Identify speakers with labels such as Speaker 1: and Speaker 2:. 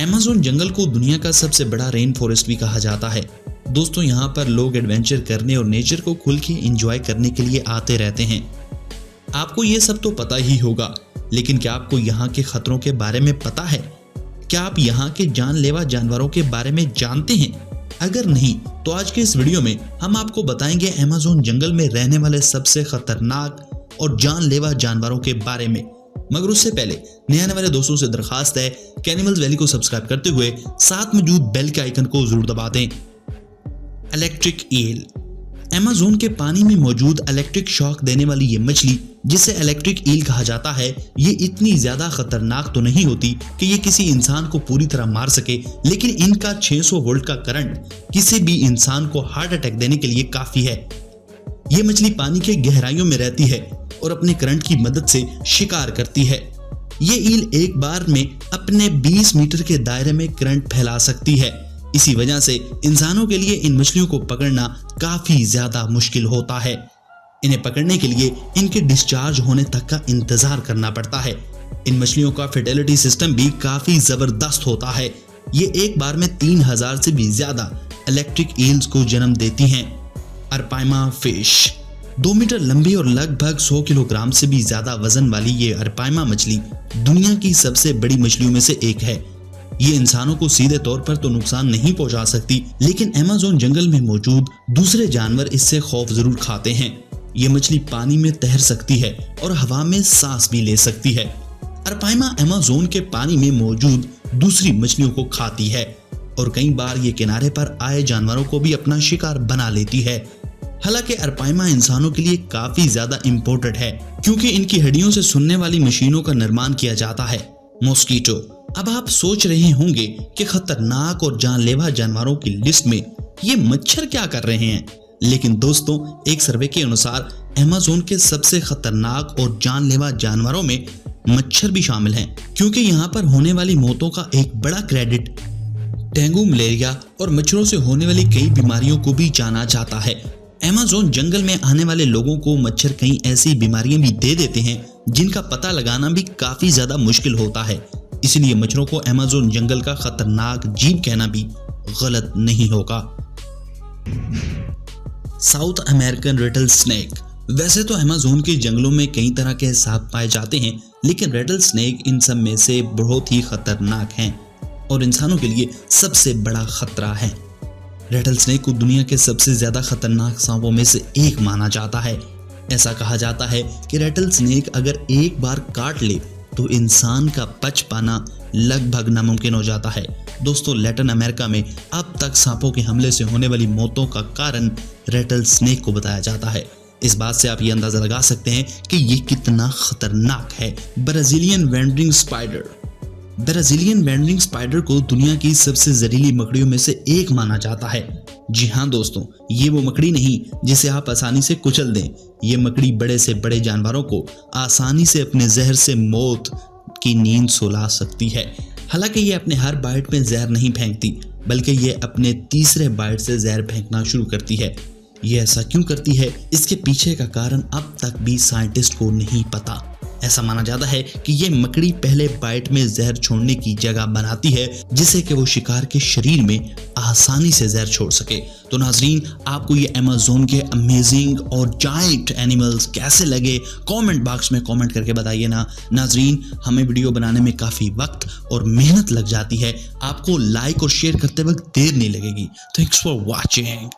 Speaker 1: Amazon जंगल को दुनिया का सबसे बड़ा रेन फॉरेस्ट भी कहा जाता है। दोस्तों, यहाँ पर लोग एडवेंचर करने और नेचर को खुल के एंजॉय करने के लिए आते रहते हैं। आपको ये सब तो पता ही होगा, लेकिन क्या आपको यहाँ के खतरों के बारे में पता है? क्या आप यहाँ के जानलेवा जानवरों के बारे में जानते हैं? अगर नहीं तो आज के इस वीडियो में हम आपको बताएंगे अमेज़न जंगल में रहने वाले सबसे खतरनाक और जानलेवा जानवरों के बारे में। मगर उससे पहले नए आने वाले दोस्तों से दरखास्त है कि एनिमल्स वैली को सब्सक्राइब करते हुए साथ मौजूद बेल के आइकन को जरूर दबा दें। Electric eel. अमेज़न के पानी में मौजूद इलेक्ट्रिक शॉक देने वाली ये मछली, जिसे इलेक्ट्रिक ईल कहा जाता है, ये इतनी ज्यादा खतरनाक तो नहीं होती कि ये किसी इंसान को पूरी तरह मार सके, लेकिन इनका 600 वोल्ट का करंट किसी भी इंसान को हार्ट अटैक देने के लिए काफी है। ये मछली पानी के गहराइयों में रहती है और अपने करंट की मदद से शिकार करती है। ये ईल एक बार में अपने 20 मीटर के दायरे में करंट फैला सकती है। इसी वजह से इंसानों के लिए इन मछलियों को पकड़ना काफी ज्यादा मुश्किल होता है। इन्हें पकड़ने के लिए इनके डिस्चार्ज होने तक का इंतजार करना पड़ता है। इन मछलियों का फर्टिलिटी सिस्टम भी काफी जबरदस्त होता है। ये एक बार में 3000 से भी ज्यादा इलेक्ट्रिक ईल्स को जन्म देती हैं। अरपाइमा फिश। 2 मीटर लंबी और लगभग 100 किलोग्राम से भी ज्यादा वजन वाली ये अरपाइमा मछली दुनिया की सबसे बड़ी मछलियों में से एक है। ये इंसानों को सीधे तौर पर तो नुकसान नहीं पहुंचा सकती, लेकिन अमेज़न जंगल में मौजूद दूसरे जानवर इससे खौफ जरूर खाते हैं। ये मछली पानी में तैर सकती है और हवा में सांस भी ले सकती है। अरपाइमा अमेज़न के पानी में मौजूद दूसरी मछलियों को खाती है और कई बार ये किनारे पर आए जानवरों को भी अपना शिकार बना लेती है। हालांकि अरपाइमा इंसानों के लिए काफी ज्यादा इम्पोर्टेंट है, क्योंकि इनकी हड्डियों से सुनने वाली मशीनों का निर्माण किया जाता है। मॉस्किटो। अब आप सोच रहे होंगे कि खतरनाक और जानलेवा जानवरों की लिस्ट में ये मच्छर क्या कर रहे हैं, लेकिन दोस्तों, एक सर्वे के अनुसार अमेज़न के सबसे खतरनाक और जानलेवा जानवरों में मच्छर भी शामिल हैं, क्योंकि यहाँ पर होने वाली मौतों का एक बड़ा क्रेडिट डेंगू, मलेरिया और मच्छरों से होने वाली कई बीमारियों को भी जाना जाता है। अमेज़न जंगल में आने वाले लोगों को मच्छर कई ऐसी बीमारियां भी दे देते हैं जिनका पता लगाना भी काफी ज्यादा मुश्किल होता है। इसलिए मच्छरों को अमेज़न जंगल का खतरनाक जीव कहना भी गलत नहीं होगा। South American Ratle snake. वैसे तो अमेज़न के जंगलों में कई तरह के सांप पाए जाते हैं, लेकिन रेटल स्नेक इन सब में से बहुत ही खतरनाक हैं और इंसानों के लिए सबसे बड़ा खतरा है। रेटल स्नेक को दुनिया के सबसे ज्यादा खतरनाक सांपों में से एक माना जाता है। ऐसा कहा जाता है कि रेटल स्नेक अगर एक बार काट ले तो इंसान का बच पाना लगभग नामुमकिन हो जाता है। दोस्तों, लैटिन अमेरिका में अब तक सांपों के हमले से होने वाली मौतों का कारण रेटल स्नेक को बताया जाता है। इस बात से आप ये अंदाजा लगा सकते हैं कि ये कितना खतरनाक है। Brazilian wandering spider. Brazilian wandering spider को दुनिया की सबसे जहरीली मकड़ियों में से एक माना जाता है। जी हाँ दोस्तों, ये वो मकड़ी नहीं जिसे आप आसानी से कुचल दें। ये मकड़ी बड़े से बड़े जानवरों को आसानी से अपने जहर से मौत की नींद सुला सकती है। हालांकि ये अपने हर बाइट में जहर नहीं फेंकती, बल्कि ये अपने तीसरे बाइट से जहर फेंकना शुरू करती है। ये ऐसा क्यों करती है, इसके पीछे का कारण अब तक भी साइंटिस्ट को नहीं पता। ऐसा माना जाता है कि ये मकड़ी पहले बाइट में जहर छोड़ने की जगह बनाती है, जिससे कि वो शिकार के शरीर में आसानी से जहर छोड़ सके। तो नाजरीन, आपको ये अमेज़न के अमेजिंग और जायंट एनिमल्स कैसे लगे, कमेंट बॉक्स में कमेंट करके बताइए ना। नाजरीन, हमें वीडियो बनाने में काफी वक्त और मेहनत लग जाती है, आपको लाइक और शेयर करते वक्त देर नहीं लगेगी। Thanks for watching.